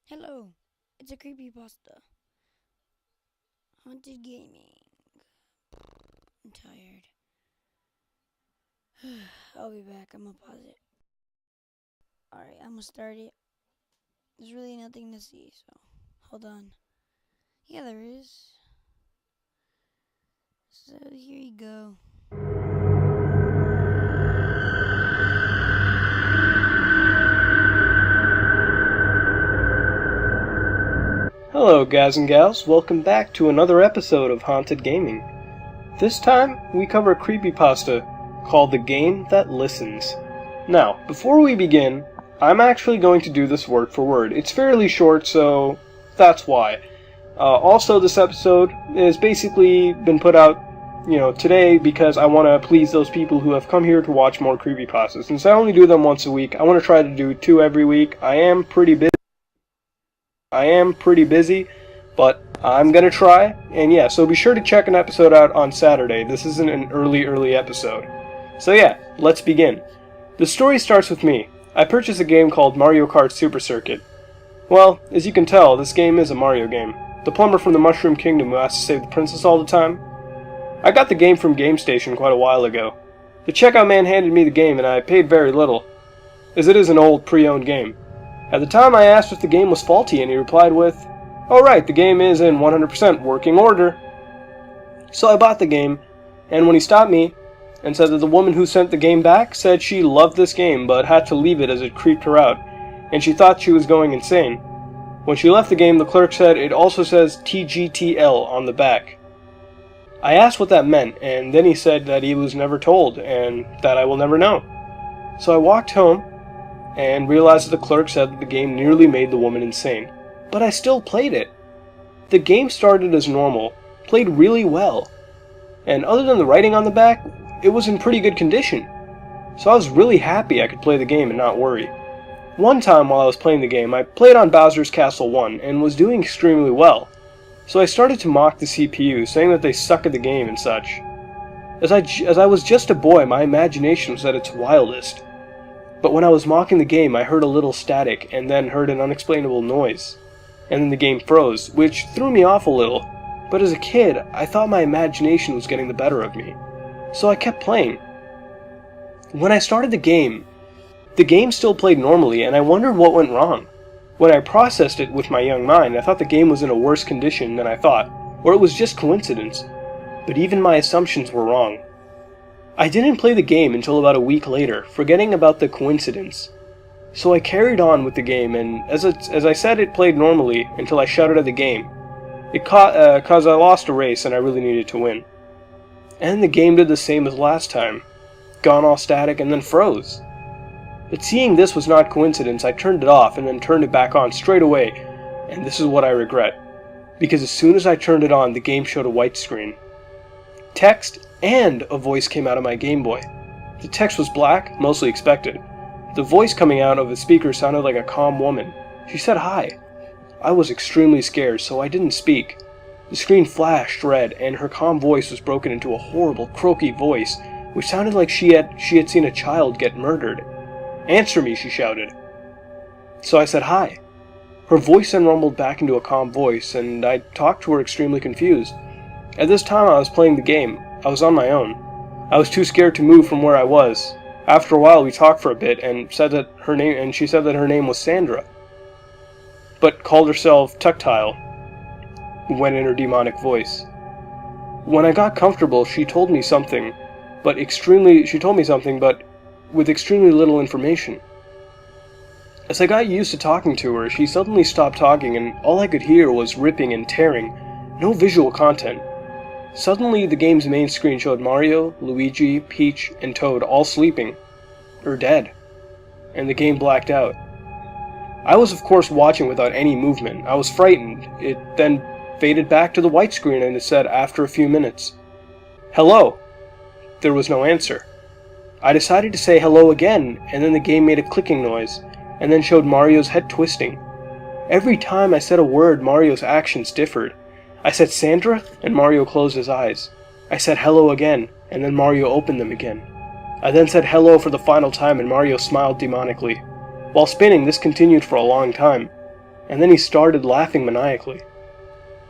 Hello, it's a creepypasta. Haunted gaming. I'm tired. I'll be back. I'm gonna pause it. Alright, I'm gonna start it. There's really nothing to see, so hold on. Yeah, there is. So here you go. Hello, guys and gals. Welcome back to another episode of Haunted Gaming. This time, we cover a creepypasta called The Game That Listens. Now, before we begin, I'm actually going to do this word for word. It's fairly short, so that's why. Also, this episode has basically been put out, today because I want to please those people who have come here to watch more creepypastas. Since I only do them once a week, I want to try to do 2 every week. I am pretty busy, but I'm gonna try. And yeah, so be sure to check an episode out on Saturday. This isn't an early episode. So yeah, let's begin. The story starts with me. I purchased a game called Mario Kart Super Circuit. Well, as you can tell, this game is a Mario game. The plumber from the Mushroom Kingdom who has to save the princess all the time. I got the game from GameStation quite a while ago. The checkout man handed me the game and I paid very little, as it is an old pre-owned game. At the time I asked if the game was faulty and he replied with, "Oh right, the game is in 100% working order." So I bought the game, and when he stopped me and said that the woman who sent the game back said she loved this game but had to leave it as it creeped her out, and she thought she was going insane. When she left the game, the clerk said it also says TGTL on the back. I asked what that meant, and then he said that he was never told, and that I will never know. So I walked home, and realized that the clerk said that the game nearly made the woman insane. But I still played it. The game started as normal, played really well, and other than the writing on the back, it was in pretty good condition. So I was really happy I could play the game and not worry. One time while I was playing the game, I played on Bowser's Castle 1 and was doing extremely well. So I started to mock the CPU, saying that they suck at the game and such. As I was just a boy, my imagination was at its wildest. But when I was mocking the game, I heard a little static, and then heard an unexplainable noise. And then the game froze, which threw me off a little. But as a kid, I thought my imagination was getting the better of me. So I kept playing. When I started the game still played normally, and I wondered what went wrong. When I processed it with my young mind, I thought the game was in a worse condition than I thought, or it was just coincidence. But even my assumptions were wrong. I didn't play the game until about a week later, forgetting about the coincidence. So I carried on with the game, and as I said, it played normally until I shouted at the game. Cause I lost a race and I really needed to win. And the game did the same as last time. Gone all static and then froze. But seeing this was not coincidence, I turned it off and then turned it back on straight away, and this is what I regret. Because as soon as I turned it on, the game showed a white screen. Text and a voice came out of my Game Boy. The text was black, mostly expected. The voice coming out of the speaker sounded like a calm woman. She said hi. I was extremely scared, so I didn't speak. The screen flashed red, and her calm voice was broken into a horrible, croaky voice, which sounded like she had seen a child get murdered. "Answer me," she shouted. So I said hi. Her voice then rumbled back into a calm voice, and I talked to her extremely confused. At this time I was playing the game. I was on my own. I was too scared to move from where I was. After a while we talked for a bit and she said that her name was Sandra, but called herself Tuctile when in her demonic voice. When I got comfortable, she told me something, but with extremely little information. As I got used to talking to her, she suddenly stopped talking and all I could hear was ripping and tearing, no visual content. Suddenly, the game's main screen showed Mario, Luigi, Peach, and Toad all sleeping, or dead, and the game blacked out. I was of course watching without any movement. I was frightened. It then faded back to the white screen and it said after a few minutes, "Hello." There was no answer. I decided to say hello again, and then the game made a clicking noise, and then showed Mario's head twisting. Every time I said a word, Mario's actions differed. I said Sandra, and Mario closed his eyes. I said hello again, and then Mario opened them again. I then said hello for the final time, and Mario smiled demonically. While spinning, this continued for a long time. and then he started laughing maniacally.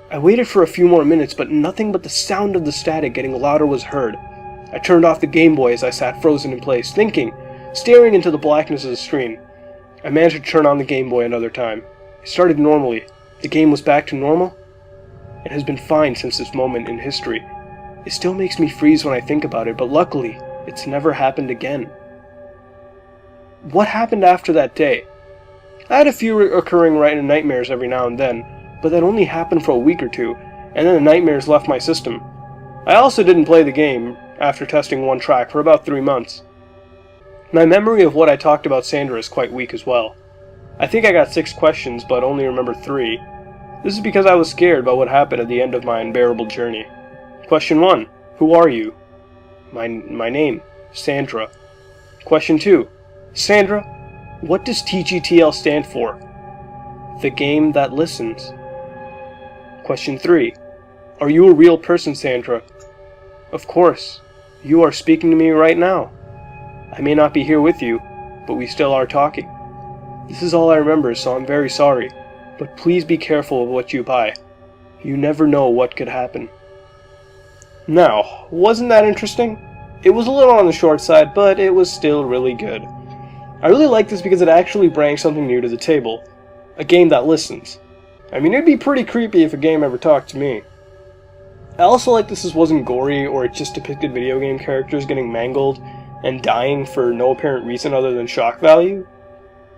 I waited for a few more minutes, but nothing but the sound of the static getting louder was heard. I turned off the Game Boy as I sat frozen in place, thinking, staring into the blackness of the screen. I managed to turn on the Game Boy another time. It started normally. The game was back to normal. It has been fine since this moment in history. It still makes me freeze when I think about it, but luckily, it's never happened again. What happened after that day? I had a few recurring nightmares every now and then, but that only happened for a week or two, and then the nightmares left my system. I also didn't play the game after testing one track for about 3 months. My memory of what I talked about Sandra is quite weak as well. I think I got 6 questions, but only remember 3. This is because I was scared by what happened at the end of my unbearable journey. Question 1. Who are you? My name, Sandra. Question 2. Sandra, what does TGTL stand for? The game that listens. Question 3. Are you a real person, Sandra? Of course. You are speaking to me right now. I may not be here with you, but we still are talking. This is all I remember, so I'm very sorry. But please be careful of what you buy. You never know what could happen. Now, wasn't that interesting? It was a little on the short side, but it was still really good. I really like this because it actually brings something new to the table. A game that listens. I mean, it'd be pretty creepy if a game ever talked to me. I also like this wasn't gory, or it just depicted video game characters getting mangled and dying for no apparent reason other than shock value.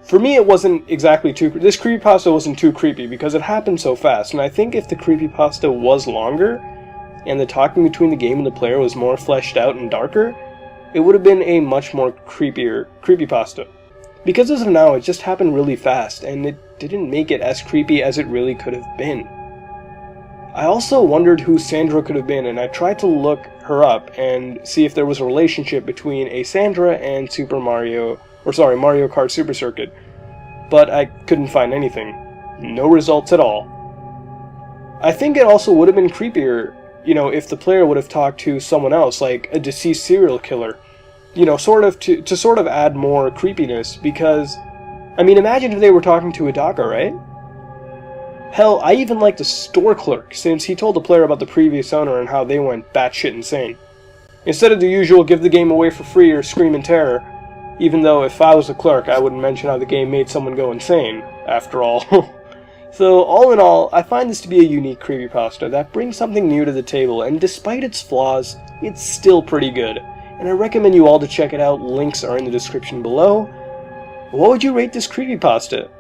For me, it wasn't exactly this creepypasta wasn't too creepy because it happened so fast, and I think if the creepypasta was longer, and the talking between the game and the player was more fleshed out and darker, it would have been a much more creepier creepypasta. Because as of now, it just happened really fast, and it didn't make it as creepy as it really could have been. I also wondered who Sandra could have been, and I tried to look her up and see if there was a relationship between a Sandra and Mario Kart Super Circuit, but I couldn't find anything. No results at all. I think it also would have been creepier, if the player would have talked to someone else, like a deceased serial killer, to sort of add more creepiness, because, imagine if they were talking to Hidaka, right? Hell, I even liked the store clerk, since he told the player about the previous owner and how they went batshit insane. Instead of the usual give the game away for free or scream in terror, even though if I was a clerk I wouldn't mention how the game made someone go insane, after all. So, all in all, I find this to be a unique creepypasta that brings something new to the table, and despite its flaws, it's still pretty good, and I recommend you all to check it out. Links are in the description below. What would you rate this creepypasta?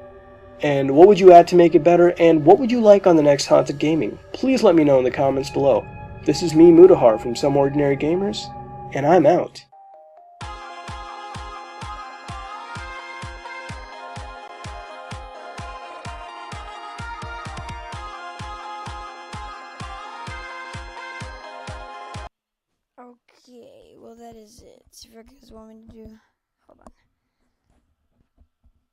And what would you add to make it better, and what would you like on the next Haunted Gaming? Please let me know in the comments below. This is me, Mutahar, from Some Ordinary Gamers, and I'm out. Okay, well that is it. If you guys want me to do... Hold on.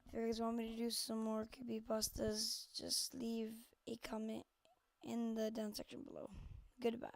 If you guys want me to do some more creepypastas, just leave a comment in the down section below. Goodbye.